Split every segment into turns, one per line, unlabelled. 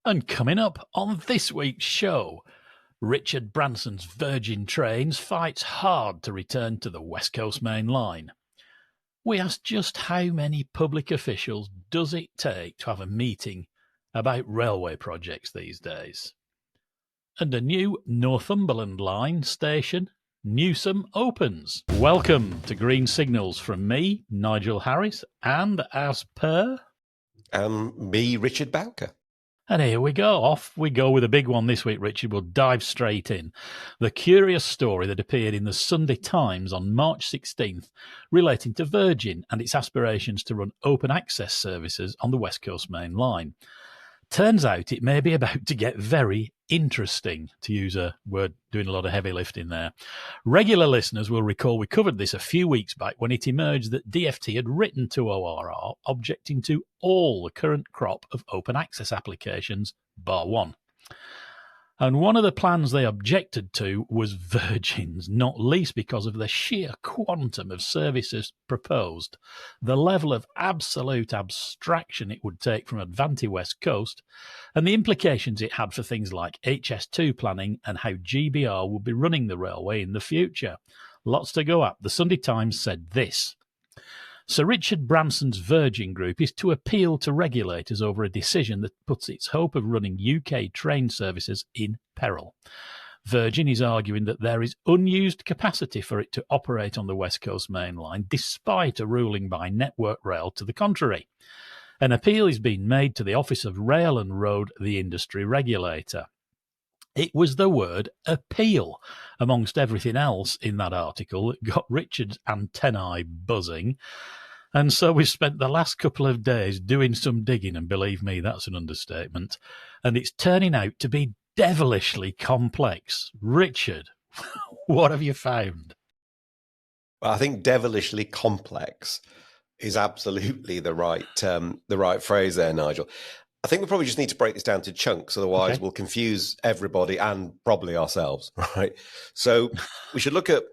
And coming up on this week's show, Richard Branson's Virgin Trains fights hard to return to the West Coast Main Line. We asked just how many public officials does it take to have a meeting about railway projects these days. And a new Northumberland Line station, Newsham, opens. Welcome to Green Signals from me, Nigel Harris, and as per...
me, Richard Bowker.
And here we go. Off we go with a big one this week, Richard. We'll dive straight in. The curious story that appeared in the Sunday Times on March 16th relating to Virgin and its aspirations to run open access services on the West Coast Main Line. Turns out it may be about to get very interesting, to use a word doing a lot of heavy lifting there. Regular listeners will recall we covered this a few weeks back when it emerged that DfT had written to ORR objecting to all the current crop of open access applications, bar one. And one of the plans they objected to was Virgin's, not least because of the sheer quantum of services proposed, the level of absolute abstraction it would take from Avanti West Coast, and the implications it had for things like HS2 planning and how GBR would be running the railway in the future. Lots to go at. The Sunday Times said this. Sir Richard Branson's Virgin Group is to appeal to regulators over a decision that puts its hope of running UK train services in peril. Virgin is arguing that there is unused capacity for it to operate on the West Coast Main Line, despite a ruling by Network Rail to the contrary. An appeal is being made to the Office of Rail and Road, the industry regulator. It was the word appeal, amongst everything else in that article, that got Richard's antennae buzzing. And so we spent the last couple of days doing some digging, and believe me, that's an understatement. And it's turning out to be devilishly complex. Richard, what have you found?
Well, I think devilishly complex is absolutely the right phrase there, Nigel. I think we probably just need to break this down to chunks, otherwise we'll confuse everybody and probably ourselves, right? So we should look at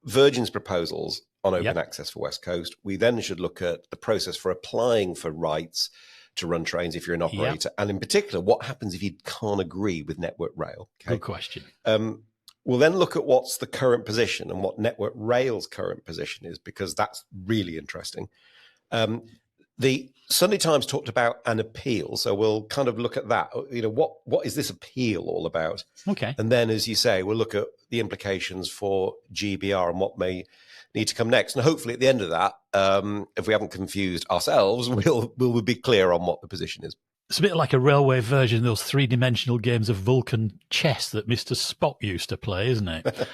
Virgin's proposals on open access for West Coast. We then should look at the process for applying for rights to run trains if you're an operator, and in particular, what happens if you can't agree with Network Rail. Okay?
Good question.
We'll then look at what's the current position and what Network Rail's current position is, because that's really interesting. The Sunday Times talked about an appeal, so we'll kind of look at that. You know, what is this appeal all about?
Okay.
And then, as you say, we'll look at the implications for GBR and what may need to come next. And hopefully at the end of that, if we haven't confused ourselves, we'll be clear on what the position is.
It's a bit like a railway version of those three-dimensional games of Vulcan chess that Mr. Spock used to play, isn't it?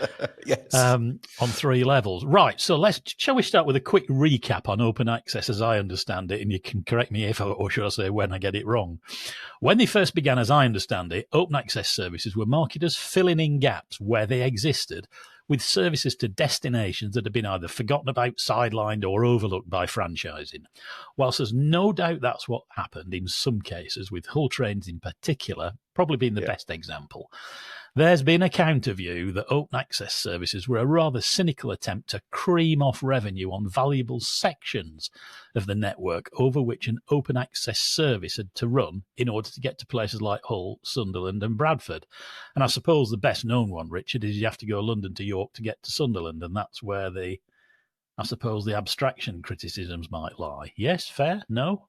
Yes.
On 3 levels. Right, so shall we start with a quick recap on open access as I understand it, and you can correct me if, or should I say when I get it wrong. When they first began, as I understand it, open access services were marketed as filling in gaps where they existed, with services to destinations that have been either forgotten about, sidelined, or overlooked by franchising. Whilst there's no doubt that's what happened in some cases, with Hull Trains in particular, probably being the best example, there's been a counter view that open access services were a rather cynical attempt to cream off revenue on valuable sections of the network over which an open access service had to run in order to get to places like Hull, Sunderland and Bradford. And I suppose the best known one, Richard, is you have to go London to York to get to Sunderland, and that's where the abstraction criticisms might lie. Yes, fair? No?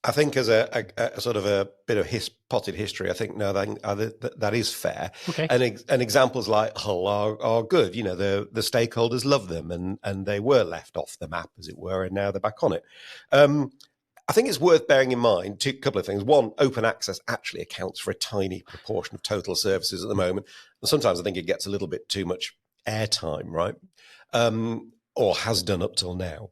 I think as a sort of a bit of potted history, I think that is fair.
Okay.
And examples like Hull are good. You know, the stakeholders love them, and they were left off the map, as it were, and now they're back on it. I think it's worth bearing in mind a couple of things. One, open access actually accounts for a tiny proportion of total services at the moment. And sometimes I think it gets a little bit too much airtime, right? Or has done up till now.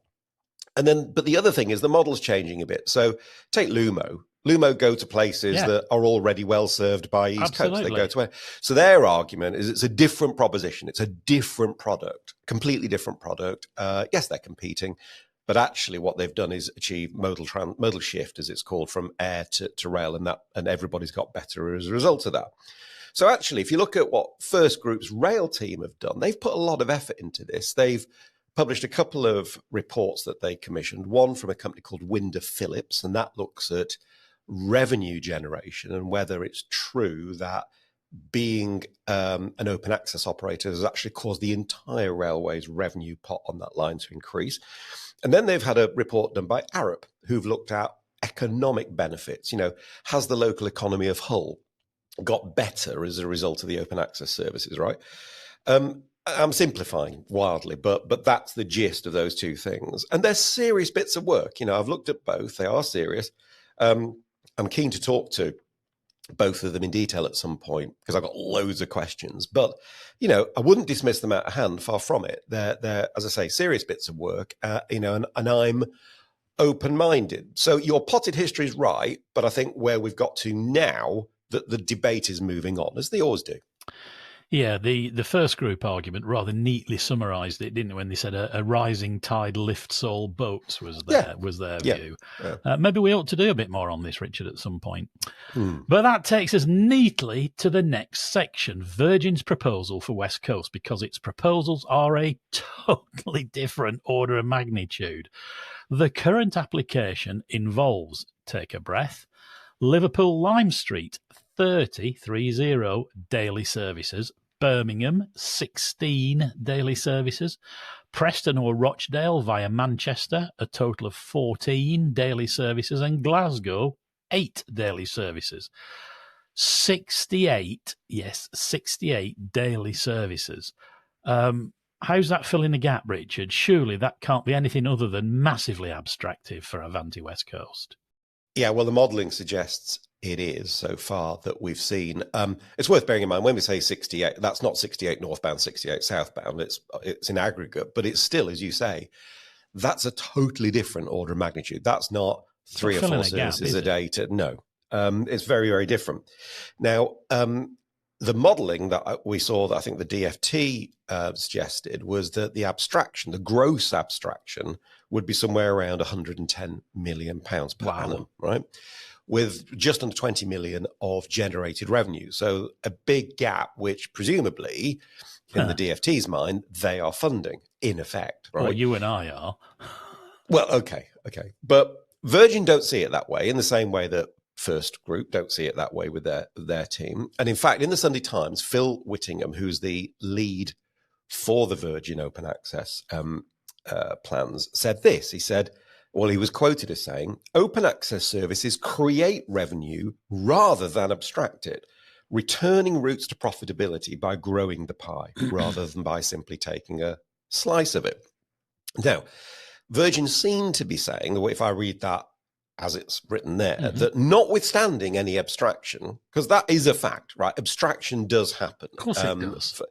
But the other thing is the model's changing a bit. So take Lumo. Lumo go to places that are already well served by East Coast. They go to so their argument is it's a different proposition. It's a different product, completely different product. Yes, they're competing, but actually what they've done is achieve modal shift, as it's called, from air to rail, and everybody's got better as a result of that. So actually, if you look at what First Group's rail team have done, they've put a lot of effort into this. They've published a couple of reports that they commissioned, one from a company called Winder Phillips, and that looks at revenue generation and whether it's true that being an open access operator has actually caused the entire railway's revenue pot on that line to increase. And then they've had a report done by Arup, who've looked at economic benefits. Has the local economy of Hull got better as a result of the open access services, right? I'm simplifying wildly, but that's the gist of those two things. And they're serious bits of work. I've looked at both. They are serious. I'm keen to talk to both of them in detail at some point because I've got loads of questions. But, I wouldn't dismiss them out of hand, far from it. They're as I say, serious bits of work, and I'm open-minded. So your potted history is right, but I think where we've got to now, that the debate is moving on, as they always do.
Yeah, the first group argument rather neatly summarised it, didn't it, when they said a rising tide lifts all boats was their view. Yeah. Maybe we ought to do a bit more on this, Richard, at some point. But that takes us neatly to the next section, Virgin's proposal for West Coast, because its proposals are a totally different order of magnitude. The current application involves, take a breath, Liverpool Lime Street, 30 daily services, Birmingham, 16 daily services, Preston or Rochdale via Manchester, a total of 14 daily services, and Glasgow, 8 daily services. 68 daily services. How's that filling the gap, Richard? Surely that can't be anything other than massively abstractive for Avanti West Coast.
Yeah, well, the modelling suggests it is so far that we've seen. It's worth bearing in mind when we say 68, that's not 68 northbound, 68 southbound. It's in aggregate, but it's still, as you say, that's a totally different order of magnitude. That's not 3 or 4 services a day. No, it's very, very different. Now, the modelling that we saw, that I think the DFT suggested, was that the abstraction, the gross abstraction, would be somewhere around £110 million per annum, right? With just under 20 million of generated revenue. So a big gap, which presumably, in the DFT's mind, they are funding, in effect. Right?
Well, you and I are.
Well, okay. But Virgin don't see it that way, in the same way that First Group don't see it that way with their team. And in fact, in the Sunday Times, Phil Whittingham, who's the lead for the Virgin Open Access plans, said this. He said, well, he was quoted as saying, open access services create revenue rather than abstract it, returning routes to profitability by growing the pie rather than by simply taking a slice of it. Now, Virgin seemed to be saying, if I read that as it's written there, that notwithstanding any abstraction, because that is a fact, right? Abstraction does happen.
Of course it does.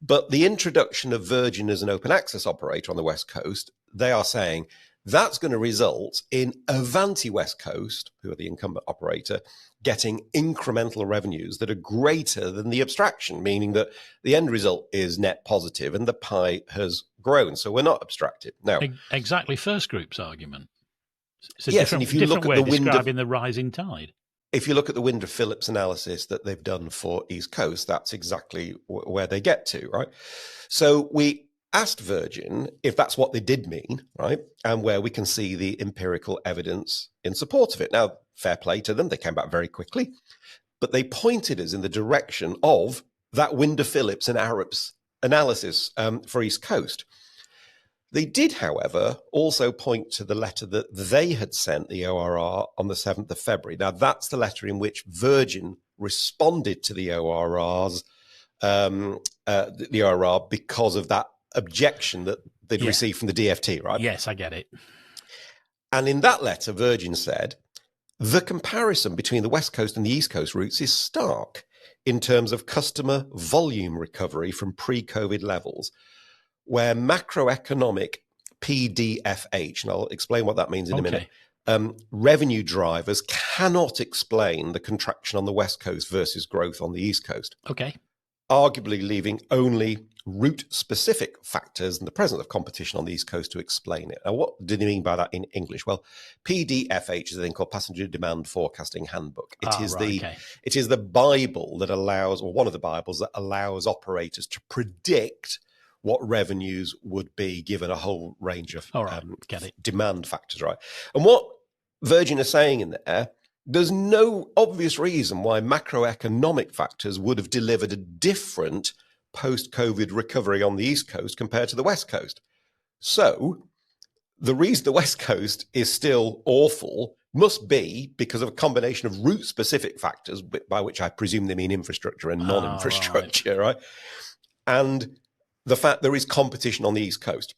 But the introduction of Virgin as an open access operator on the West Coast, they are saying that's going to result in Avanti West Coast, who are the incumbent operator, getting incremental revenues that are greater than the abstraction, meaning that the end result is net positive and the pie has grown. So we're not abstracted. Now,
exactly First Group's argument. It's a
yes, and if you look
way
at
of describing the rising tide.
If you look at the Winder Phillips analysis that they've done for East Coast, that's exactly where they get to, right? So we asked Virgin if that's what they did mean, right? And where we can see the empirical evidence in support of it. Now, fair play to them. They came back very quickly, but they pointed us in the direction of that Winder Phillips and Arup's analysis for East Coast. They did, however, also point to the letter that they had sent the ORR on the 7th of February. Now, that's the letter in which Virgin responded to the ORR because of that objection that they'd received from the DFT, right?
Yes, I get it.
And in that letter, Virgin said, the comparison between the West Coast and the East Coast routes is stark in terms of customer volume recovery from pre-COVID levels, where macroeconomic PDFH, and I'll explain what that means in a minute, revenue drivers cannot explain the contraction on the West Coast versus growth on the East Coast.
Okay.
Arguably leaving only route-specific factors and the presence of competition on the East Coast to explain it. Now, what do they mean by that in English? Well, PDFH is a thing called Passenger Demand Forecasting Handbook. It is the Bible that allows, or one of the Bibles that allows operators to predict what revenues would be given a whole range of demand factors, right? And what Virgin are saying in there There's no obvious reason why macroeconomic factors would have delivered a different post-COVID recovery on the East Coast compared to the West Coast. So the reason the West Coast is still awful must be because of a combination of route-specific factors, by which I presume they mean infrastructure and non-infrastructure, right? And the fact there is competition on the East Coast.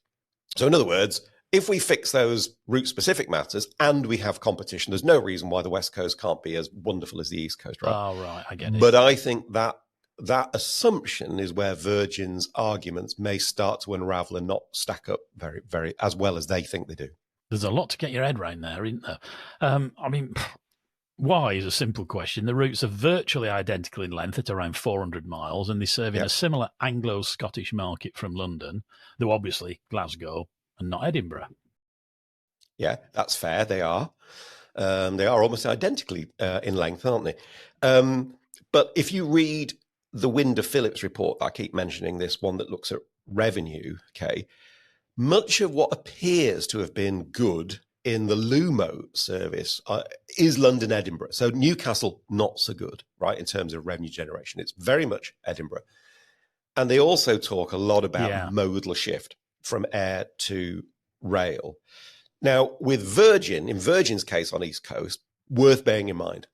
So in other words, if we fix those route-specific matters and we have competition, there's no reason why the West Coast can't be as wonderful as the East Coast, right?
Oh, right, I get it.
But I think that assumption is where Virgin's arguments may start to unravel and not stack up very, very as well as they think they do.
There's a lot to get your head around there, isn't there? I mean, why is a simple question. The routes are virtually identical in length at around 400 miles, and they serve in a similar Anglo-Scottish market from London, though obviously Glasgow and not Edinburgh.
Yeah, that's fair. They are. They are almost identically in length, aren't they? But if you read the Winder Phillips report, I keep mentioning this one that looks at revenue, okay, much of what appears to have been good in the Lumo service is London-Edinburgh. So Newcastle, not so good, right, in terms of revenue generation. It's very much Edinburgh. And they also talk a lot about modal shift from air to rail. Now, with Virgin, in Virgin's case on East Coast, worth bearing in mind,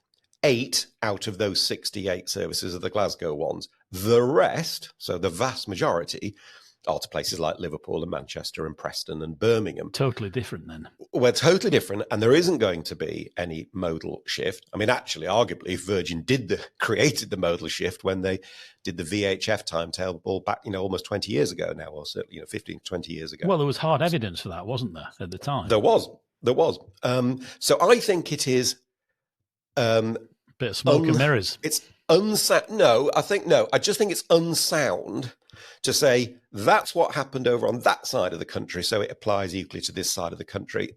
8 out of those 68 services are the Glasgow ones. The rest, so the vast majority, are to places like Liverpool and Manchester and Preston and Birmingham.
Totally different then.
We're totally different, and there isn't going to be any modal shift. I mean, actually, arguably, Virgin created the modal shift when they did the VHF timetable back, almost 20 years ago now, or certainly, 15, 20 years ago.
Well, there was hard evidence for that, wasn't there, at the time?
There was. So I think it is...
bit of smoke and mirrors.
It's unsound. No. I just think it's unsound to say that's what happened over on that side of the country, so it applies equally to this side of the country,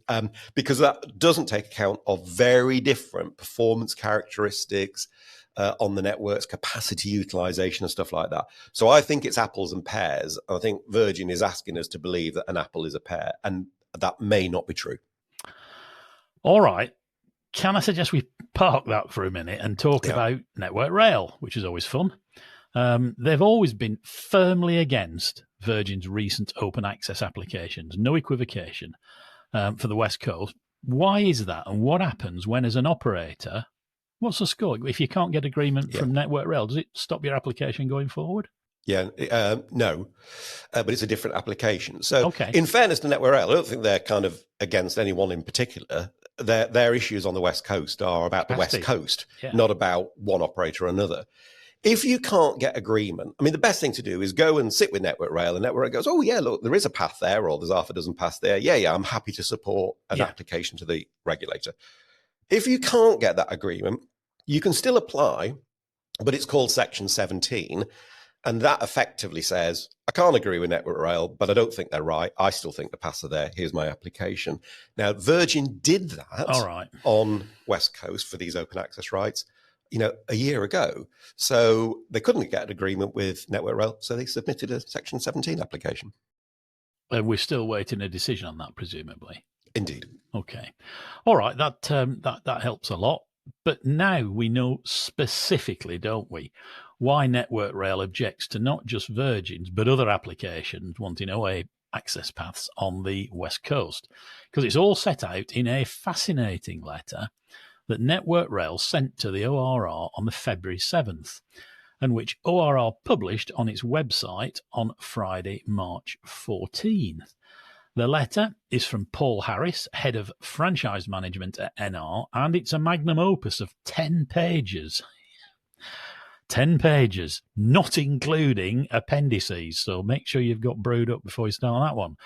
because that doesn't take account of very different performance characteristics on the network's capacity utilization and stuff like that. So I think it's apples and pears. I think Virgin is asking us to believe that an apple is a pear, and that may not be true.
All right. Can I suggest we park that for a minute and talk about Network Rail, which is always fun? They've always been firmly against Virgin's recent open access applications, no equivocation, for the West Coast. Why is that? And what happens when, as an operator, what's the score? If you can't get agreement from Network Rail, does it stop your application going forward?
No, but it's a different application. So in fairness to Network Rail, I don't think they're kind of against anyone in particular. Their issues on the West Coast are about the West Coast, not about one operator or another. If you can't get agreement, I mean, the best thing to do is go and sit with Network Rail, and Network Rail goes, oh, yeah, look, there is a path there, or there's half a dozen paths there. Yeah, I'm happy to support an application to the regulator. If you can't get that agreement, you can still apply, but it's called Section 17. And that effectively says, I can't agree with Network Rail, but I don't think they're right. I still think the paths are there. Here's my application. Now, Virgin did that on West Coast for these open access rights, a year ago. So they couldn't get an agreement with Network Rail, so they submitted a Section 17 application.
And we're still waiting a decision on that, presumably.
Indeed.
Okay. All right. That helps a lot. But now we know specifically, don't we, why Network Rail objects to not just Virgin's, but other applications wanting OA access paths on the West Coast. Because it's all set out in a fascinating letter that Network Rail sent to the ORR on the February 7th, and which ORR published on its website on Friday, March 14th. The letter is from Paul Harris, head of franchise management at NR, and it's a magnum opus of 10 pages. 10 pages, not including appendices. So make sure you've got brewed up before you start that one.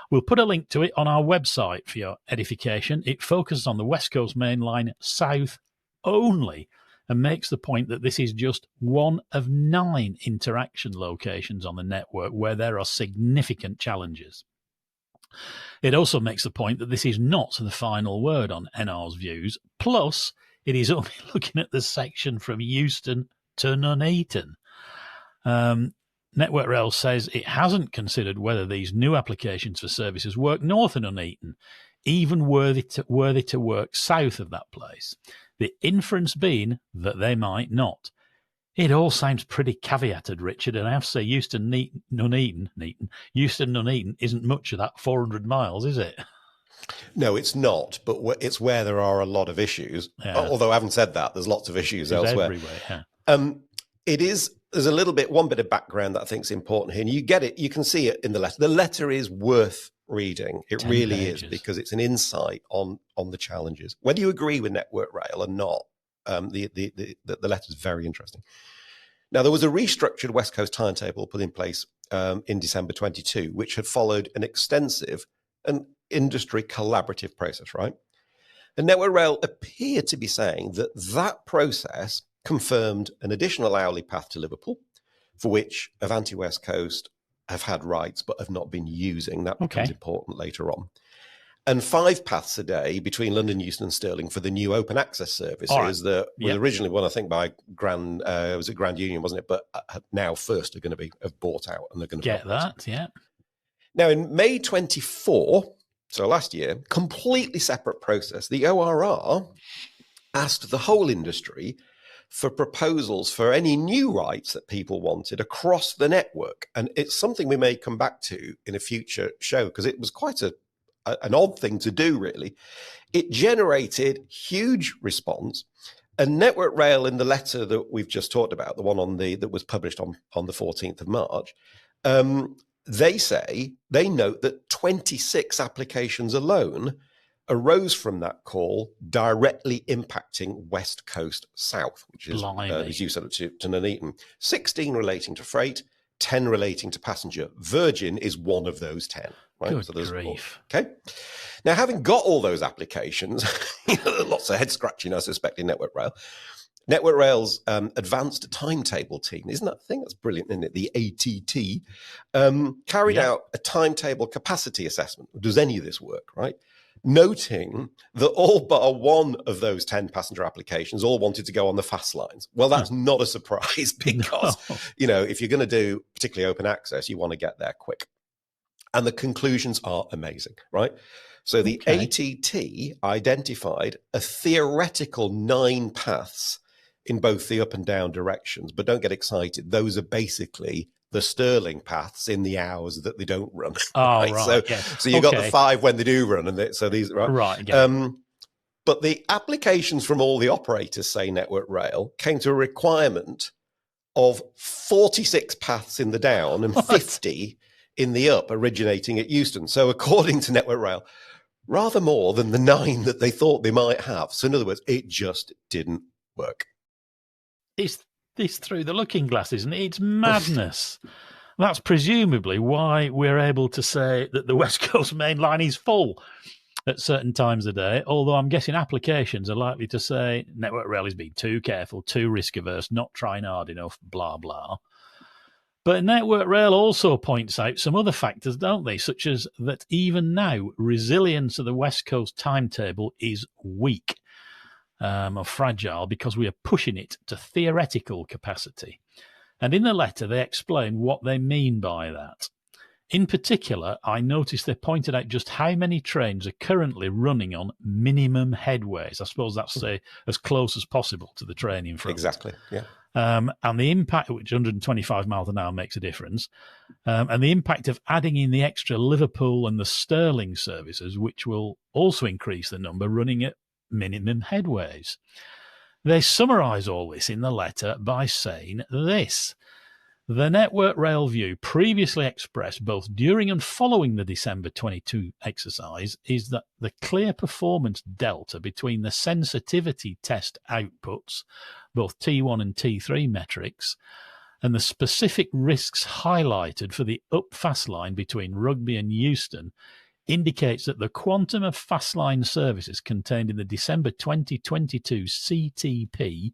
We'll put a link to it on our website for your edification. It focuses on the West Coast Main Line South only and makes the point that this is just one of 9 interaction locations on the network where there are significant challenges. It also makes the point that this is not the final word on NR's views. Plus, it is only looking at the section from Euston to Nuneaton. Network Rail says it hasn't considered whether these new applications for services work north of Nuneaton, even worthy to work south of that place. the inference being that they might not. It all sounds pretty caveated, Richard, and I have to say Euston Nuneaton isn't much of that 400 miles, is it?
No, it's not, but it's where there are a lot of issues.
Yeah.
Although I haven't said that, there's lots of issues elsewhere.
Everywhere, yeah.
There's a little bit, one bit of background that I think is important here, and you get it, you can see it in the letter. The letter is worth reading. It really
pages.
is, because it's an insight on the challenges. Whether you agree with Network Rail or not, the letter is very interesting. Now, there was a restructured West Coast timetable put in place in December 22, which had followed an extensive and industry collaborative process, right? And Network Rail appeared to be saying that that process confirmed an additional hourly path to Liverpool, for which Avanti West Coast have had rights but have not been using. That becomes important later on. And 5 paths a day between London, Euston and Stirling for the new open access services that was originally one, I think, by Grand Union, wasn't it? But now First are going to have bought out, and they're going to
get that, yeah.
Now, in May 24, so last year, completely separate process, the ORR asked the whole industry for proposals for any new rights that people wanted across the network. And it's something we may come back to in a future show, because it was quite an odd thing to do, really. It generated huge response. And Network Rail, in the letter that we've just talked about, the one that was published on the 14th of March, they note that 26 applications alone arose from that call, directly impacting West Coast South, which is, as you said, to Nuneaton. 16 relating to freight, 10 relating to passenger. Virgin is one of those 10. Right?
Good
so there's
grief.
Okay. Now, having got all those applications, lots of head scratching, I suspect, in Network Rail. Network Rail's advanced timetable team, isn't that the thing? That's brilliant, isn't it? The ATT carried out a timetable capacity assessment. Does any of this work, right? Noting that all but one of those 10 passenger applications all wanted to go on the fast lines. Well, that's not a surprise, because, if you're going to do particularly open access, you want to get there quick. And the conclusions are amazing, right? So the ATT identified a theoretical 9 paths in both the up and down directions, but don't get excited. Those are basically the Stirling paths in the hours that they don't run.
Oh, right.
So you've got the 5 when they do run, and so these
right.
But the applications from all the operators, say Network Rail, came to a requirement of 46 paths in the down and 50 in the up, originating at Euston. So according to Network Rail, rather more than the 9 that they thought they might have. So in other words, it just didn't work.
It's through the looking glass, isn't it? It's madness. That's presumably why we're able to say that the West Coast main line is full at certain times of day, although I'm guessing applications are likely to say Network Rail is being too careful, too risk-averse, not trying hard enough, blah, blah. But Network Rail also points out some other factors, don't they, such as that even now, resilience of the West Coast timetable is weak. Or fragile, because we are pushing it to theoretical capacity. And in the letter, they explain what they mean by that. In particular, I noticed they pointed out just how many trains are currently running on minimum headways. I suppose that's as close as possible to the train in front.
Exactly, yeah.
And the impact, which 125 miles an hour makes a difference, and the impact of adding in the extra Liverpool and the Stirling services, which will also increase the number running at minimum headways. They summarise all this in the letter by saying this: the Network Rail view previously expressed both during and following the December 22 exercise is that the clear performance delta between the sensitivity test outputs, both T1 and T3 metrics, and the specific risks highlighted for the up fast line between Rugby and Euston indicates that the quantum of fastline services contained in the December 2022 CTP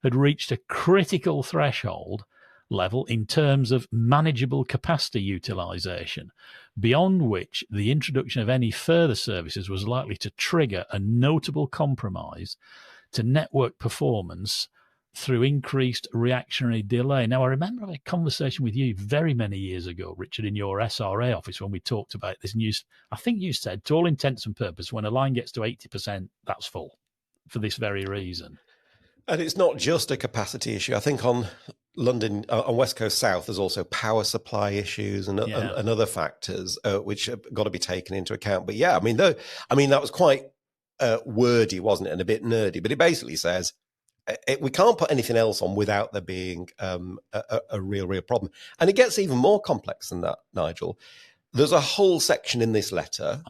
had reached a critical threshold level in terms of manageable capacity utilisation, beyond which the introduction of any further services was likely to trigger a notable compromise to network performance through increased reactionary delay. Now, I remember having a conversation with you very many years ago, Richard, in your SRA office when we talked about this news. I think you said, to all intents and purposes, when a line gets to 80%, that's full. for this very reason.
And it's not just a capacity issue. I think on London, on West Coast South, there's also power supply issues and other factors which have got to be taken into account. But yeah, I mean, that was quite wordy, wasn't it, and a bit nerdy. But it basically says we can't put anything else on without there being a real problem. And it gets even more complex than that, Nigel. There's a whole section in this letter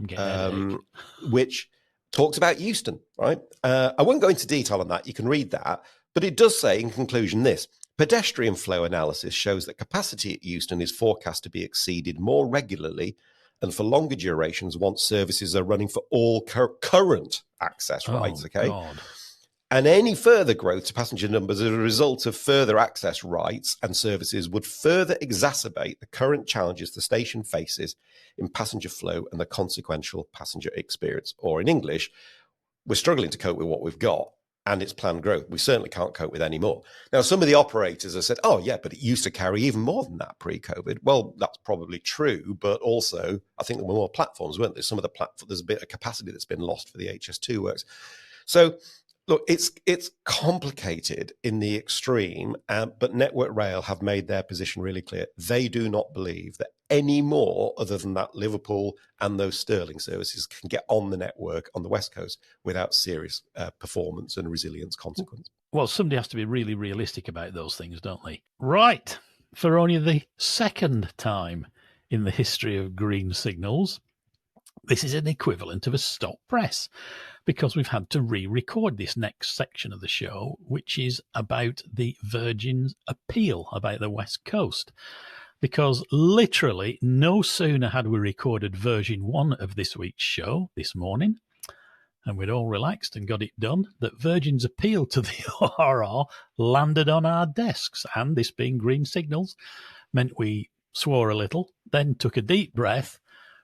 which talks about Euston, right? I won't go into detail on that. You can read that. But it does say, in conclusion, this. Pedestrian flow analysis shows that capacity at Euston is forecast to be exceeded more regularly and for longer durations once services are running for all current access rights, okay?
God.
And any further growth to passenger numbers as a result of further access rights and services would further exacerbate the current challenges the station faces in passenger flow and the consequential passenger experience. Or in English, we're struggling to cope with what we've got and its planned growth. We certainly can't cope with any more. Now, some of the operators have said, oh, yeah, but it used to carry even more than that pre-COVID. Well, that's probably true, but also I think there were more platforms, weren't there? Some of the platforms, there's a bit of capacity that's been lost for the HS2 works. So, look, it's complicated in the extreme, but Network Rail have made their position really clear. They do not believe that any more other than that Liverpool and those Stirling services can get on the network on the West Coast without serious performance and resilience consequence.
Well, somebody has to be really realistic about those things, don't they? Right. For only the second time in the history of green signals, this is an equivalent of a stop press, because we've had to re-record this next section of the show, which is about the Virgin's appeal about the West Coast. Because literally no sooner had we recorded version 1 of this week's show this morning, and we'd all relaxed and got it done, that Virgin's appeal to the ORR landed on our desks. And this being green signals meant we swore a little, then took a deep breath.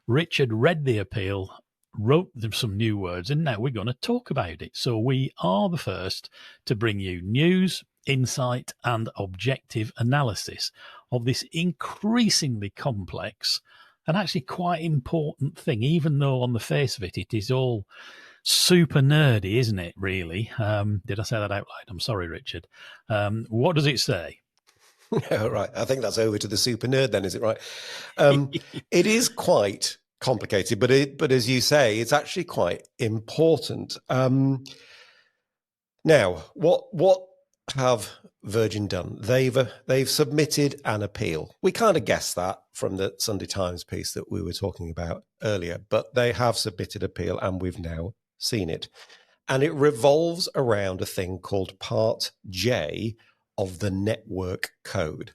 Richard read the appeal, wrote them some new words, and now we're going to talk about it. So we are the first to bring you news, insight, and objective analysis of this increasingly complex and actually quite important thing, even though on the face of it, it is all super nerdy, isn't it, really? Did I say that out loud? I'm sorry, Richard. What does it say?
Yeah, right. I think that's over to the super nerd then, is it right? It is quite complicated, but as you say, it's actually quite important. Now, what have Virgin done? They've submitted an appeal. We kind of guessed that from the Sunday Times piece that we were talking about earlier, but they have submitted appeal and we've now seen it. And it revolves around a thing called Part J of the network code.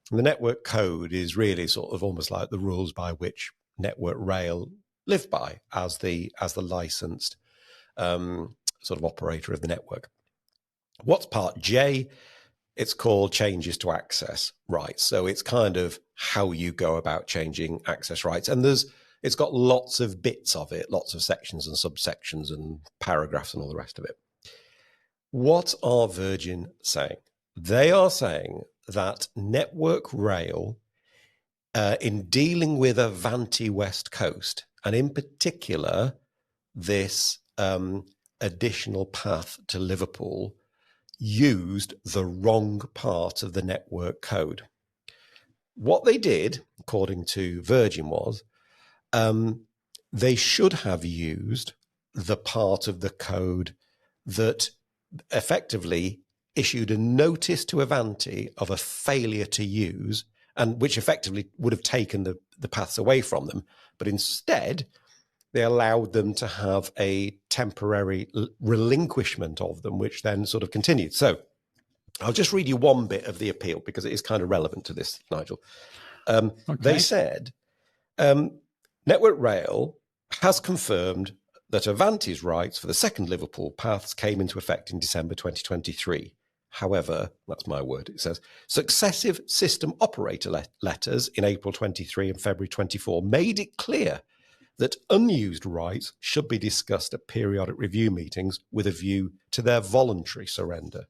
And the network code is really sort of almost like the rules by which Network Rail live by as the licensed sort of operator of the network. What's Part J? It's called changes to access rights. So it's kind of how you go about changing access rights. And it's got lots of bits of it, lots of sections and subsections and paragraphs and all the rest of it. What are Virgin saying? They are saying that Network Rail, in dealing with Avanti West Coast, and in particular this additional path to Liverpool, used the wrong part of the network code. What they did, according to Virgin, was they should have used the part of the code that effectively issued a notice to Avanti of a failure to use, and which effectively would have taken the paths away from them. But instead, they allowed them to have a temporary relinquishment of them, which then sort of continued. So I'll just read you one bit of the appeal because it is kind of relevant to this, Nigel. Okay. They said, Network Rail has confirmed that Avanti's rights for the second Liverpool paths came into effect in December 2023. However, that's my word, it says, successive system operator letters in April 23 and February 24 made it clear that unused rights should be discussed at periodic review meetings with a view to their voluntary surrender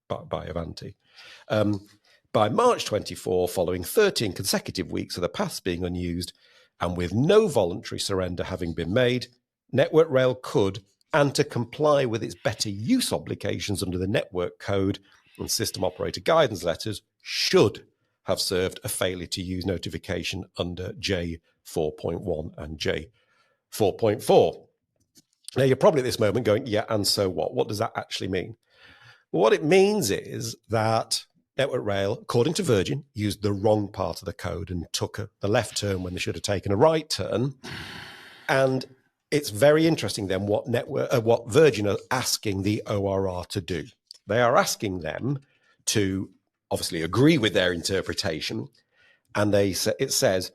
by Avanti. By March 24, following 13 consecutive weeks of the paths being unused and with no voluntary surrender having been made, Network Rail could and to comply with its better use obligations under the network code and system operator guidance letters should have served a failure to use notification under J4.1 and J4.4. Now, you're probably at this moment going, yeah, and so what? What does that actually mean? Well, what it means is that Network Rail, according to Virgin, used the wrong part of the code and took the left turn when they should have taken a right turn. And it's very interesting then what Virgin are asking the ORR to do. They are asking them to obviously agree with their interpretation, and it says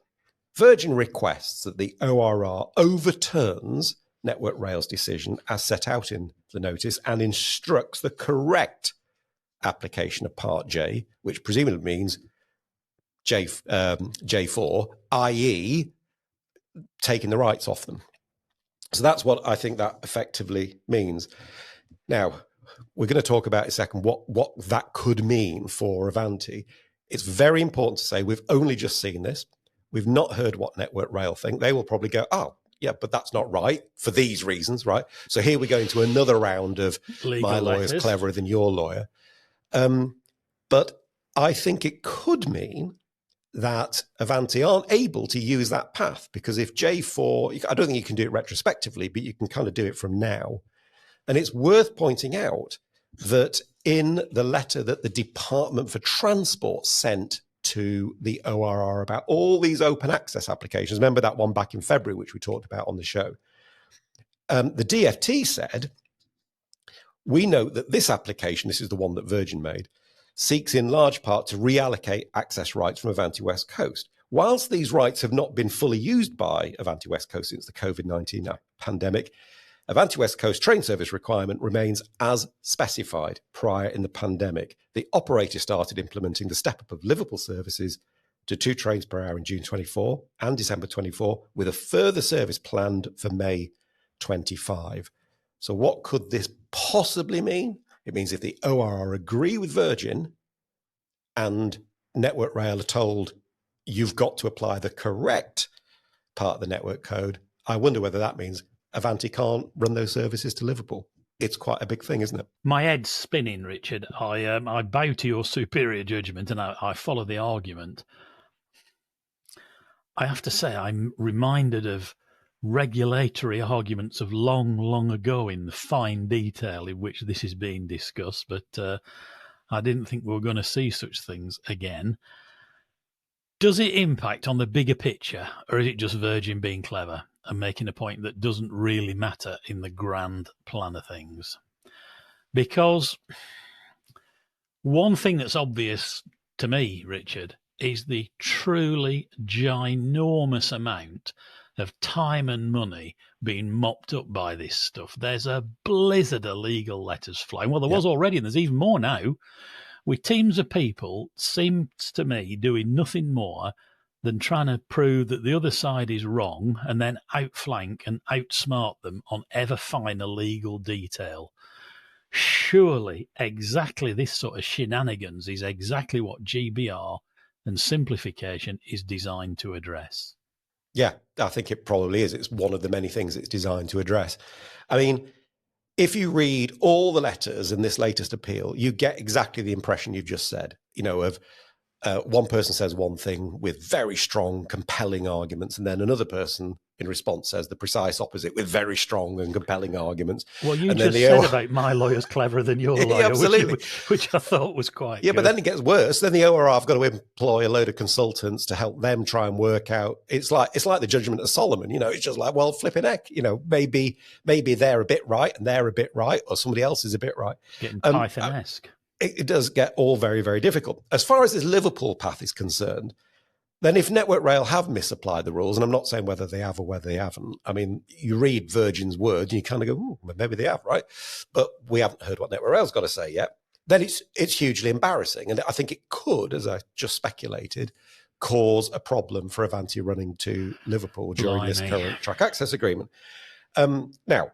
Virgin requests that the ORR overturns Network Rail's decision as set out in the notice and instructs the correct application of Part J, which presumably means J4, i.e. taking the rights off them. So that's what I think that effectively means. Now, we're going to talk about in a second what that could mean for Avanti. It's very important to say we've only just seen this. We've not heard what Network Rail think. They will probably go, oh, yeah, but that's not right for these reasons, right? So here we go into another round of legal my lawyer's cleverer than your lawyer. But I think it could mean that Avanti aren't able to use that path, because if J4, I don't think you can do it retrospectively, but you can kind of do it from now. And it's worth pointing out that in the letter that the Department for Transport sent to the ORR about all these open access applications, remember that one back in February, which we talked about on the show, the DFT said, we note that this application, this is the one that Virgin made, seeks in large part to reallocate access rights from Avanti West Coast. Whilst these rights have not been fully used by Avanti West Coast since the COVID-19 pandemic, Avanti West Coast train service requirement remains as specified prior in the pandemic. The operator started implementing the step-up of Liverpool services to 2 trains per hour in June 24 and December 24, with a further service planned for May 25. So what could this possibly mean? It means if the ORR agree with Virgin and Network Rail are told you've got to apply the correct part of the network code, I wonder whether that means Avanti can't run those services to Liverpool. It's quite a big thing, isn't it?
My head's spinning, Richard. I bow to your superior judgment and I follow the argument. I have to say I'm reminded of regulatory arguments of long, long ago in the fine detail in which this is being discussed, but I didn't think we were going to see such things again. Does it impact on the bigger picture, or is it just Virgin being clever and making a point that doesn't really matter in the grand plan of things? Because one thing that's obvious to me, Richard, is the truly ginormous amount of time and money being mopped up by this stuff. There's a blizzard of legal letters flying. Well, there was already, and there's even more now, with teams of people, seems to me, doing nothing more than trying to prove that the other side is wrong and then outflank and outsmart them on ever finer legal detail. Surely exactly this sort of shenanigans is exactly what GBR and simplification is designed to address.
Yeah, I think it probably is. It's one of the many things it's designed to address. I mean, if you read all the letters in this latest appeal, you get exactly the impression you've just said, of one person says one thing with very strong, compelling arguments, and then another person in response says the precise opposite with very strong and compelling arguments.
Well, you just said about my lawyer's cleverer than your lawyer,
absolutely.
which I thought was quite good.
But then it gets worse. Then the ORR have got to employ a load of consultants to help them try and work out. It's like the judgment of Solomon. It's just like, well, flipping heck. Maybe they're a bit right and they're a bit right, or somebody else is a bit right.
Getting Python-esque.
It does get all very, very difficult. As far as this Liverpool path is concerned, then if Network Rail have misapplied the rules, and I'm not saying whether they have or whether they haven't, I mean, you read Virgin's words and you kind of go, maybe they have, right? But we haven't heard what Network Rail's got to say yet. Then it's hugely embarrassing. And I think it could, as I just speculated, cause a problem for Avanti running to Liverpool during this current track access agreement. Now,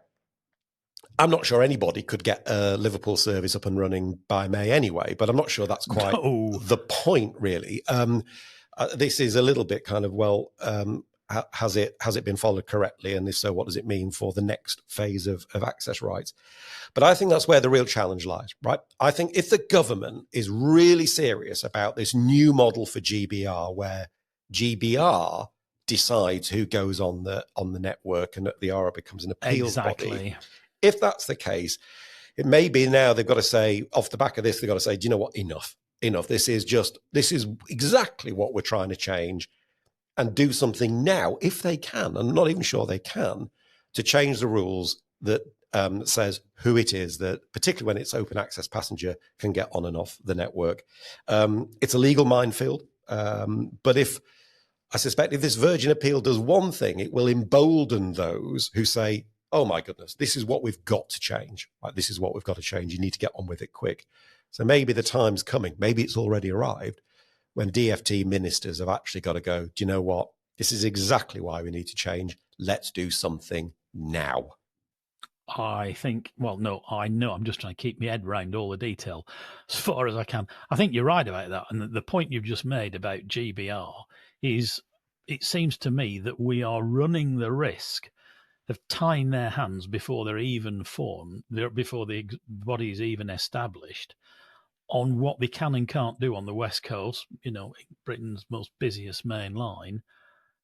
I'm not sure anybody could get a Liverpool service up and running by May anyway, but I'm not sure that's quite the point, really. This is a little bit kind of, has it been followed correctly? And if so, what does it mean for the next phase of access rights? But I think that's where the real challenge lies, right? I think if the government is really serious about this new model for GBR, where GBR decides who goes on the network and that the RR becomes an appeals body, if that's the case, it may be now they've got to say, off the back of this, they've got to say, do you know what? Enough. This is exactly what we're trying to change, and do something now, if they can. I'm not even sure they can, to change the rules that says who it is that, particularly when it's open access passenger, can get on and off the network. It's a legal minefield. But I suspect if this Virgin appeal does one thing, it will embolden those who say, oh my goodness, this is what we've got to change. Like, this is what we've got to change. You need to get on with it quick. So maybe the time's coming. Maybe it's already arrived when DfT ministers have actually got to go, do you know what? This is exactly why we need to change. Let's do something now.
I think, well, no, I know. I'm just trying to keep my head around all the detail as far as I can. I think you're right about that. And the point you've just made about GBR is, it seems to me that we are running the risk of tying their hands before they're even formed, before the body is even established, on what they can and can't do on the West Coast, Britain's most busiest main line.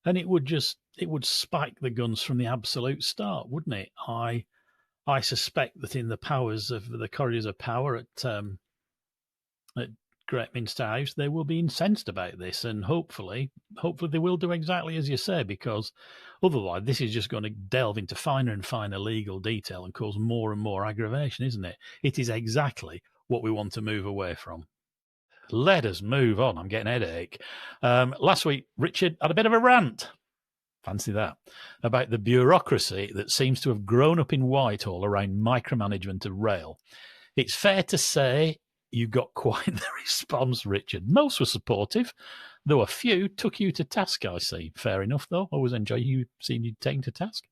And it would spike the guns from the absolute start, wouldn't it? I suspect that in the powers of the corridors of power at Great Minster House, they will be incensed about this, and hopefully they will do exactly as you say, because otherwise this is just going to delve into finer and finer legal detail and cause more and more aggravation, isn't it? It is exactly what we want to move away from. Let us move on. I'm getting a headache. Last week, Richard had a bit of a rant. Fancy that. About the bureaucracy that seems to have grown up in Whitehall around micromanagement of rail. It's fair to say you got quite the response, Richard. Most were supportive, though a few took you to task, I see. Fair enough, though. Always enjoy seeing you taken to task.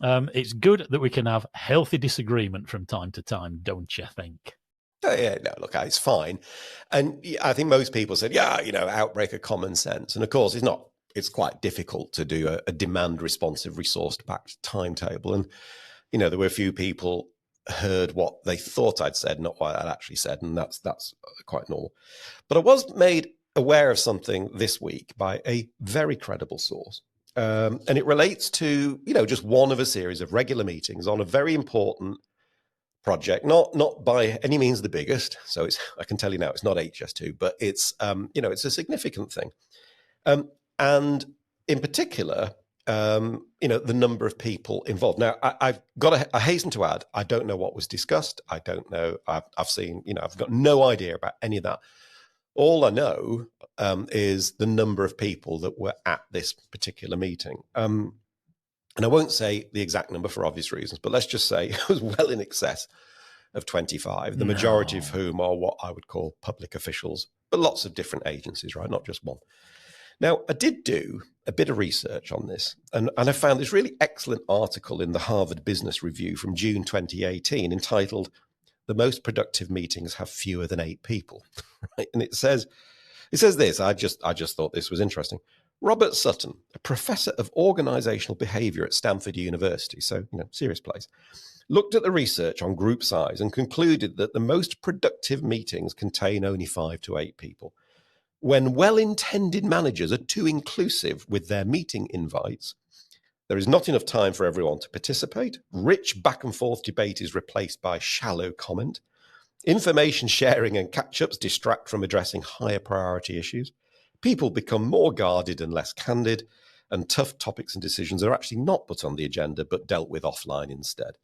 It's good that we can have healthy disagreement from time to time, don't you think?
Yeah, no, look, it's fine. And I think most people said, outbreak of common sense. And of course, it's not. It's quite difficult to do a demand responsive, resourced backed timetable. And, there were a few people heard what they thought I'd said, not what I'd actually said. And that's quite normal. But I was made aware of something this week by a very credible source. And it relates to, just one of a series of regular meetings on a very important project, not by any means the biggest. So I can tell you now, it's not HS2, but it's, it's a significant thing. And in particular, the number of people involved. Now, I hasten to add, I don't know what was discussed. I don't know. I've seen, I've got no idea about any of that. All I know is the number of people that were at this particular meeting. And I won't say the exact number for obvious reasons, but let's just say it was well in excess of 25, the majority of whom are what I would call public officials, but lots of different agencies, right? Not just one. Now, I did do a bit of research on this, and I found this really excellent article in the Harvard Business Review from June 2018 entitled, "The Most Productive Meetings Have Fewer Than 8 People." Right? And it says this, I just thought this was interesting. Robert Sutton, a professor of organizational behavior at Stanford University, so, serious place, looked at the research on group size and concluded that the most productive meetings contain only 5 to 8 people. When well-intended managers are too inclusive with their meeting invites, there is not enough time for everyone to participate. Rich back-and-forth debate is replaced by shallow comment. Information sharing and catch-ups distract from addressing higher priority issues. People become more guarded and less candid, and tough topics and decisions are actually not put on the agenda but dealt with offline instead.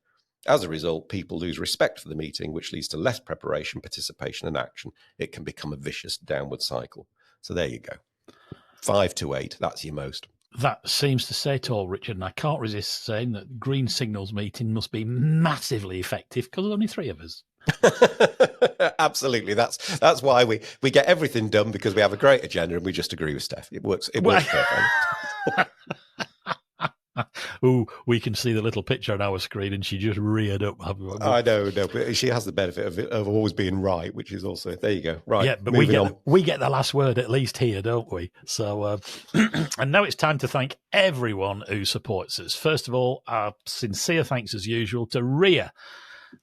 As a result, people lose respect for the meeting, which leads to less preparation, participation, and action. It can become a vicious downward cycle. So there you go. 5 to 8, that's your most.
That seems to say it all, Richard, and I can't resist saying that Green Signals meeting must be massively effective because there's only 3 of us.
Absolutely. That's why we get everything done, because we have a great agenda and we just agree with Stef. It works perfectly.
Ooh, we can see the little picture on our screen, and she just reared up.
I know, no, but she has the benefit of always being right, which is also, there you go. Right,
yeah, but
moving on.
we get the last word at least here, don't we? So, and now it's time to thank everyone who supports us. First of all, our sincere thanks as usual to RIA,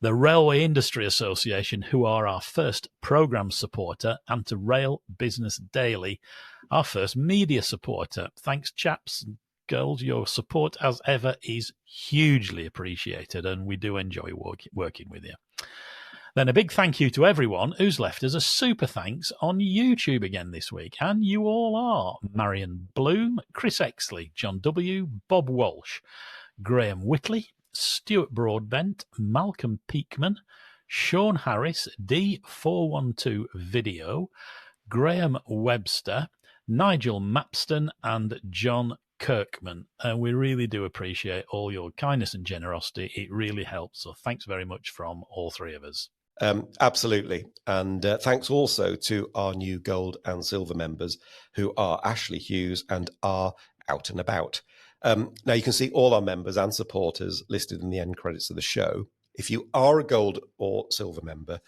the Railway Industry Association, who are our first programme supporter, and to Rail Business Daily, our first media supporter. Thanks, chaps and girls. Your support, as ever, is hugely appreciated, and we do enjoy working with you. Then a big thank you to everyone who's left us a super thanks on YouTube again this week. And you all are Marion Bloom, Chris Exley, John W., Bob Walsh, Graham Whitley, Stuart Broadbent, Malcolm Peakman, Sean Harris, D412 Video, Graham Webster, Nigel Mapston, and John Kirkman. And we really do appreciate all your kindness and generosity. It really helps. So thanks very much from all three of us.
Absolutely. And thanks also to our new gold and silver members who are Ashley Hughes and are out and about. Now you can see all our members and supporters listed in the end credits of the show. If you are a gold or silver member,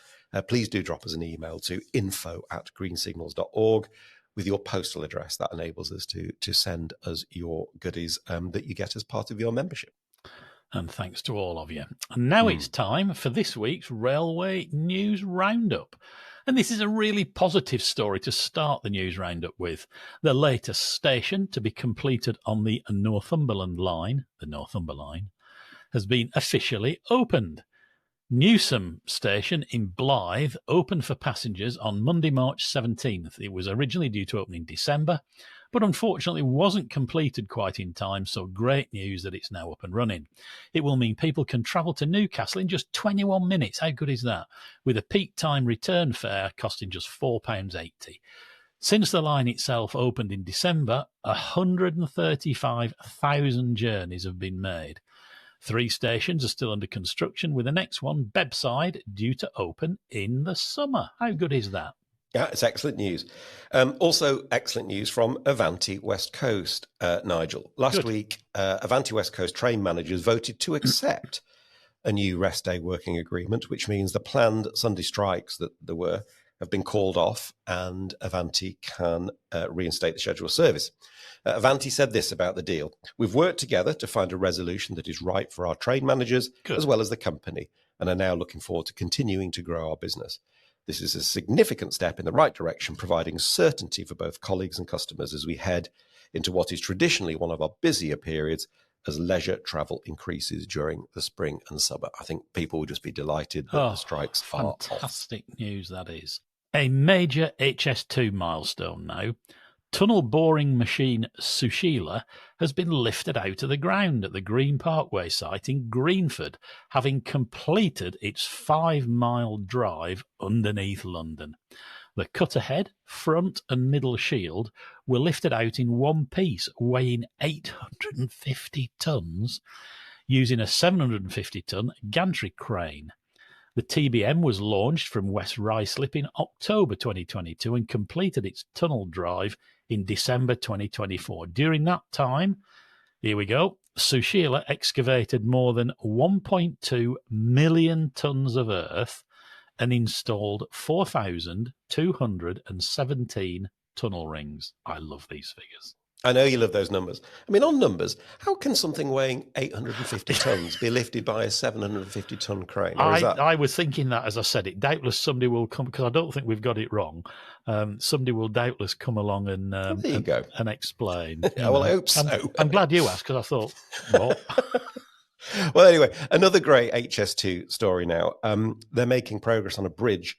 please do drop us an email to info@greensignals.org with your postal address. That enables us to send us your goodies that you get as part of your membership.
And thanks to all of you. And now it's time for this week's Railway News Roundup. And this is a really positive story to start the news roundup with. The latest station to be completed on the Northumberland Line, the Northumberland Line, has been officially opened. Newsham Station in Blythe opened for passengers on Monday, March 17th. It was originally due to open in December, but unfortunately wasn't completed quite in time, so great news that it's now up and running. It will mean people can travel to Newcastle in just 21 minutes. How good is that? With a peak time return fare costing just £4.80. Since the line itself opened in December, 135,000 journeys have been made. 3 stations are still under construction, with the next one, Bebbside, due to open in the summer. How good is that?
Yeah, it's excellent news. Also, excellent news from Avanti West Coast, Nigel. Last week, Avanti West Coast train managers voted to accept a new rest day working agreement, which means the planned Sunday strikes that there were have been called off and Avanti can reinstate the schedule of service. Avanti said this about the deal: "We've worked together to find a resolution that is right for our train managers as well as the company, and are now looking forward to continuing to grow our business. This is a significant step in the right direction, providing certainty for both colleagues and customers as we head into what is traditionally one of our busier periods as leisure travel increases during the spring and summer." I think people will just be delighted that the strikes are off.
Fantastic news that is. A major HS2 milestone now. Tunnel boring machine Sushila has been lifted out of the ground at the Green Parkway site in Greenford, having completed its 5-mile drive underneath London. The cut-ahead, front and middle shield were lifted out in one piece, weighing 850 tonnes, using a 750-tonne gantry crane. The TBM was launched from West Ruislip in October 2022 and completed its tunnel drive in December 2024. During that time, here we go, Sushila excavated more than 1.2 million tonnes of earth and installed 4,217 tunnel rings. I love these figures.
I know you love those numbers. I mean, on numbers, how can something weighing 850 tonnes be lifted by a 750-tonne crane?
I was thinking that as I said it. Doubtless somebody will come, because I don't think we've got it wrong. Somebody will doubtless come along and explain.
Well, I hope so.
I'm glad you asked, because I thought, what?
Well, anyway, another great HS2 story now. They're making progress on a bridge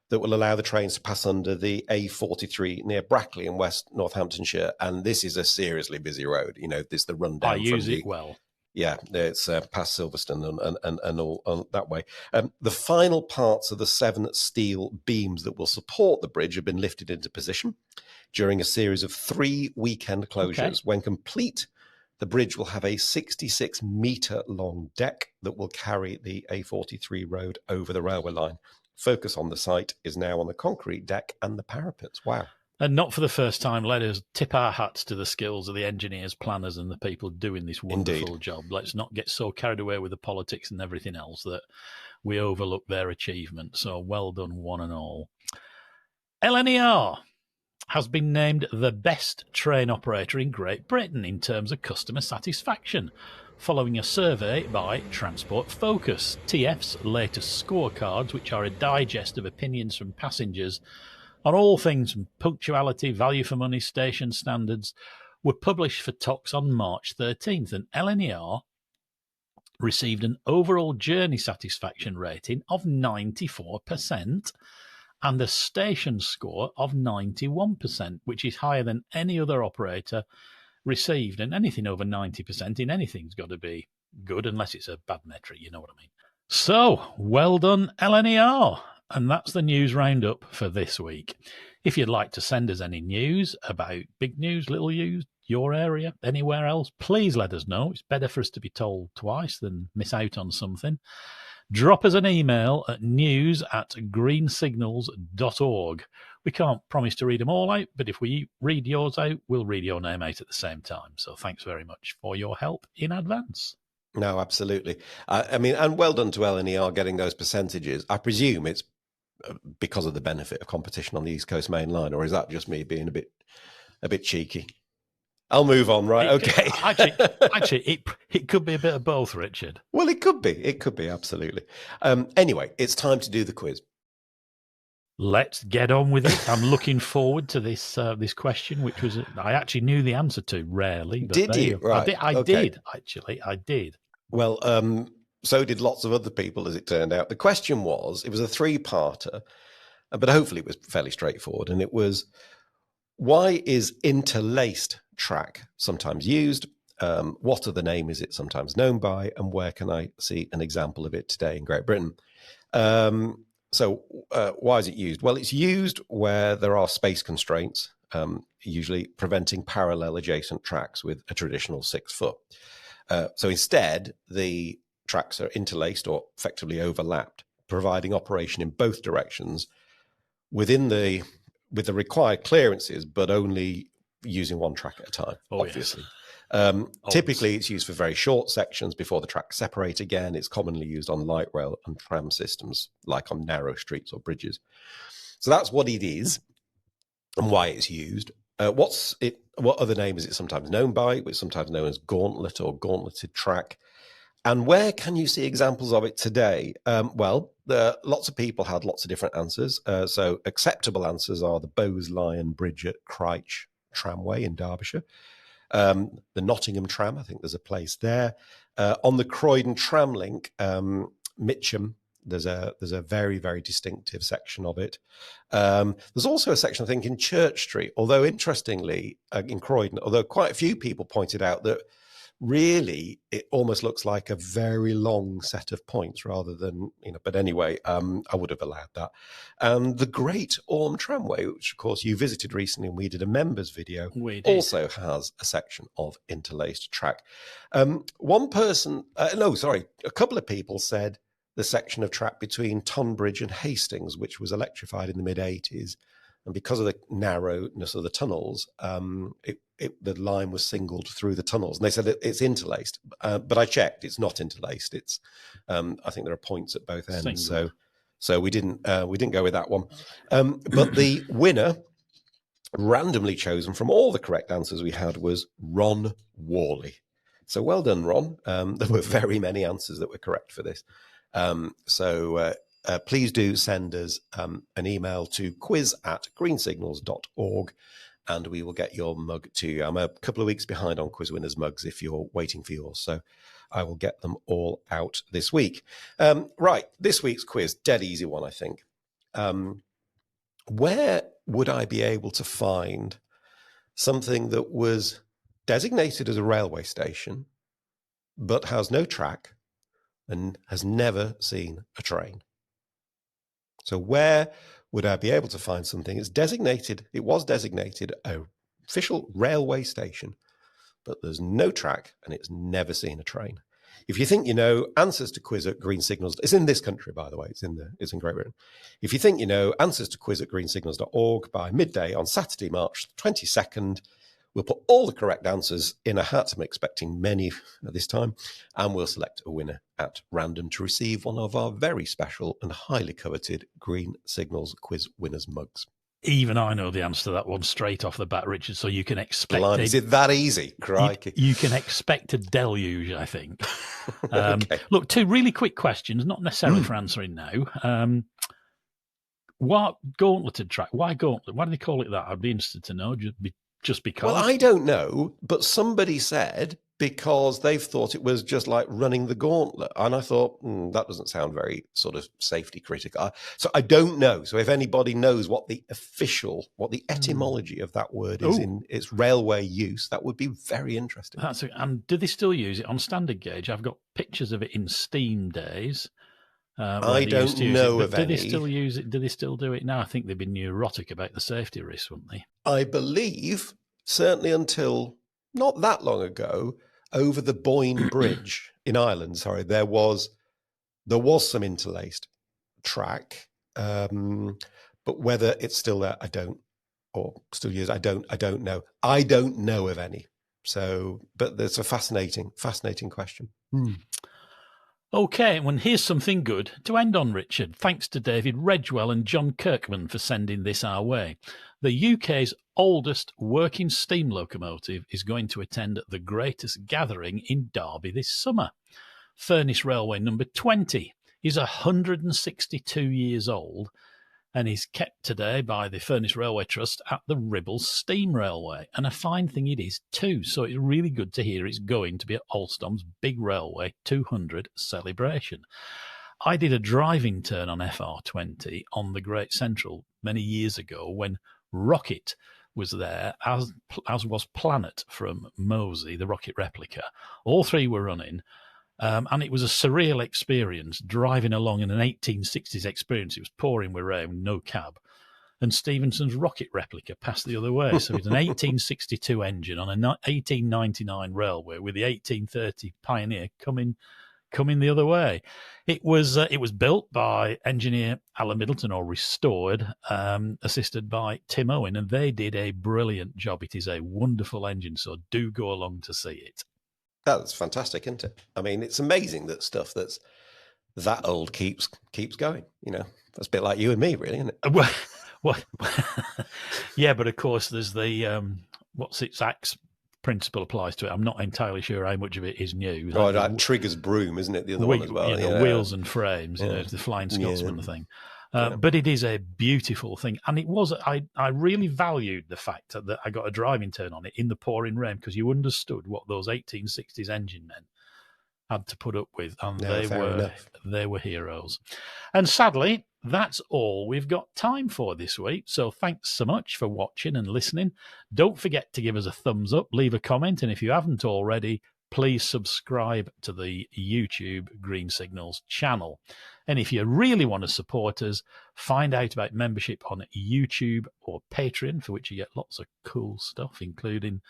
that will allow the trains to pass under the A43 near Brackley in West Northamptonshire. And this is a seriously busy road. You know, there's the rundown.
I use it well.
Yeah, it's past Silverstone and all that way. The final parts of the 7 steel beams that will support the bridge have been lifted into position during a series of 3 weekend closures. Okay. When complete, the bridge will have a 66-metre-long deck that will carry the A43 road over the railway line. Focus on the site is now on the concrete deck and the parapets. Wow.
And not for the first time, let us tip our hats to the skills of the engineers, planners, and the people doing this wonderful
Indeed.
job. Let's not get so carried away with the politics and everything else that we overlook their achievement. So well done, one and all. LNER has been named the best train operator in Great Britain in terms of customer satisfaction, following a survey by Transport Focus. TF's latest scorecards, which are a digest of opinions from passengers on all things from punctuality, value for money, station standards, were published for TOCs on March 13th, and LNER received an overall journey satisfaction rating of 94% and a station score of 91%, which is higher than any other operator received. And anything over 90% in anything's got to be good, unless it's a bad metric, you know what I mean. So, well done, LNER. And that's the news roundup for this week. If you'd like to send us any news about big news, little news, your area, anywhere else, please let us know. It's better for us to be told twice than miss out on something. Drop us an email at news@greensignals.org. We can't promise to read them all out, but if we read yours out, we'll read your name out at the same time. So thanks very much for your help in advance.
No, absolutely. I mean, and well done to LNER getting those percentages. I presume it's because of the benefit of competition on the East Coast Main Line, or is that just me being a bit cheeky? I'll move on, right? Okay.
Actually, it could be a bit of both, Richard.
Well, it could be. It could be, absolutely. Anyway, it's time to do the quiz.
Let's get on with it. I'm looking forward to this this question, which was I actually knew the answer to. Rarely, but
did you? Right.
I did.
Well, so did lots of other people, as it turned out. The question was, it was a three-parter, but hopefully it was fairly straightforward. And it was, why is interlaced track sometimes used? What other name is it sometimes known by? And where can I see an example of it today in Great Britain? So why is it used? Well, it's used where there are space constraints, usually preventing parallel adjacent tracks with a traditional 6 foot. So instead, the tracks are interlaced or effectively overlapped, providing operation in both directions with the required clearances, but only using one track at a time, obviously. Yes. Typically, it's used for very short sections before the tracks separate again. It's commonly used on light rail and tram systems, like on narrow streets or bridges. So that's what it is and why it's used. What other name is it sometimes known by? It's sometimes known as gauntlet or gauntleted track. And where can you see examples of it today? Well, lots of people had lots of different answers. So acceptable answers are the Bowes Lion Bridge at Cryche Tramway in Derbyshire. The Nottingham Tram, I think there's a place there. On the Croydon Tram Link, Mitcham, there's a very, very distinctive section of it. There's also a section, I think, in Church Street, although interestingly, in Croydon, although quite a few people pointed out that really it almost looks like a very long set of points rather than, but anyway, I would have allowed that. And the Great Orme Tramway, which of course you visited recently and we did a members video, also has a section of interlaced track. A couple of people said the section of track between Tonbridge and Hastings, which was electrified in the mid-80s. And because of the narrowness of the tunnels, the line was singled through the tunnels. And they said it's interlaced. But I checked, it's not interlaced. It's I think there are points at both ends. Singled. So we didn't go with that one. But the winner, randomly chosen from all the correct answers we had, was Ron Worley. So well done, Ron. There were very many answers that were correct for this. Please do send us an email to quiz@greensignals.org and we will get your mug to you. I'm a couple of weeks behind on quiz winners mugs if you're waiting for yours, so I will get them all out this week. Right, this week's quiz, dead easy one, I think. Where would I be able to find something that was designated as a railway station but has no track and has never seen a train? So where would I be able to find something? It was designated an official railway station, but there's no track and it's never seen a train. If you think you know answers to quiz at green signals, it's in this country, by the way, it's in Great Britain. If you think you know answers to quiz at greensignals.org by midday on Saturday, March 22nd, we'll put all the correct answers in a hat. I'm expecting many at this time, and we'll select a winner at random to receive one of our very special and highly coveted Green Signals quiz winners mugs.
Even I know the answer to that one straight off the bat, Richard, so you can expect
Blimey, is it that easy? Crikey.
You can expect a deluge, I think.
Okay.
Look, 2 really quick questions, not necessarily for answering now. What gauntleted track? Why gauntlet? Why do they call it that? I'd be interested to know, just because.
Well, I don't know, but somebody said because they've thought it was just like running the gauntlet. And I thought, that doesn't sound very sort of safety critical. So I don't know. So if anybody knows what the etymology of that word is in its railway use, that would be very interesting.
And do they still use it on standard gauge? I've got pictures of it in steam days.
I don't know of any.
Do they still use it? Do they still do it now? I think they've been neurotic about the safety risks, wouldn't they?
I believe, certainly until not that long ago, over the Boyne Bridge in Ireland, there was some interlaced track, but whether it's still there, I don't know. I don't know of any. So, but there's a fascinating question.
Okay, well, here's something good to end on, Richard. Thanks to David Redgewell and John Kirkman for sending this our way. The UK's oldest working steam locomotive is going to attend the greatest gathering in Derby this summer. Furness Railway number 20 is 162 years old and is kept today by the Furness Railway Trust at the Ribble Steam Railway. And a fine thing it is too, so it's really good to hear it's going to be at Alstom's Big Railway 200 celebration. I did a driving turn on FR20 on the Great Central many years ago when Rocket was there, as was Planet from Mosey, the Rocket replica. All 3 were running. And it was a surreal experience driving along in an 1860s experience. It was pouring with rain, no cab. And Stephenson's Rocket replica passed the other way. So it's an 1862 engine on an 1899 railway with the 1830 Pioneer coming the other way. It was built by engineer Alan Middleton, or restored, assisted by Tim Owen, and they did a brilliant job. It is a wonderful engine, so do go along to see it.
That's fantastic, isn't it? I mean, it's amazing that stuff that's that old keeps going. You know, that's a bit like you and me, really, isn't it?
Well, yeah, but of course, there's the what's its axe principle applies to it. I'm not entirely sure how much of it is new.
Oh, that Trigger's broom, isn't it? The other one as well.
Wheels and frames, the Flying Scotsman thing. But it is a beautiful thing. And it was, I really valued the fact that I got a driving turn on it in the pouring rain, because you understood what those 1860s engine men had to put up with. And they were heroes. And sadly, that's all we've got time for this week. So thanks so much for watching and listening. Don't forget to give us a thumbs up, leave a comment. And if you haven't already, please subscribe to the YouTube Green Signals channel. And if you really want to support us, find out about membership on YouTube or Patreon, for which you get lots of cool stuff, including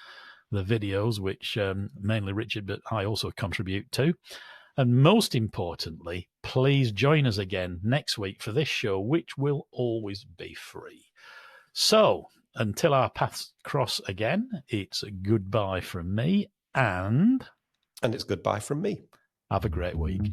the videos, which mainly Richard, but I also contribute to. And most importantly, please join us again next week for this show, which will always be free. So until our paths cross again, it's a goodbye from me, and
it's goodbye from me.
Have a great week.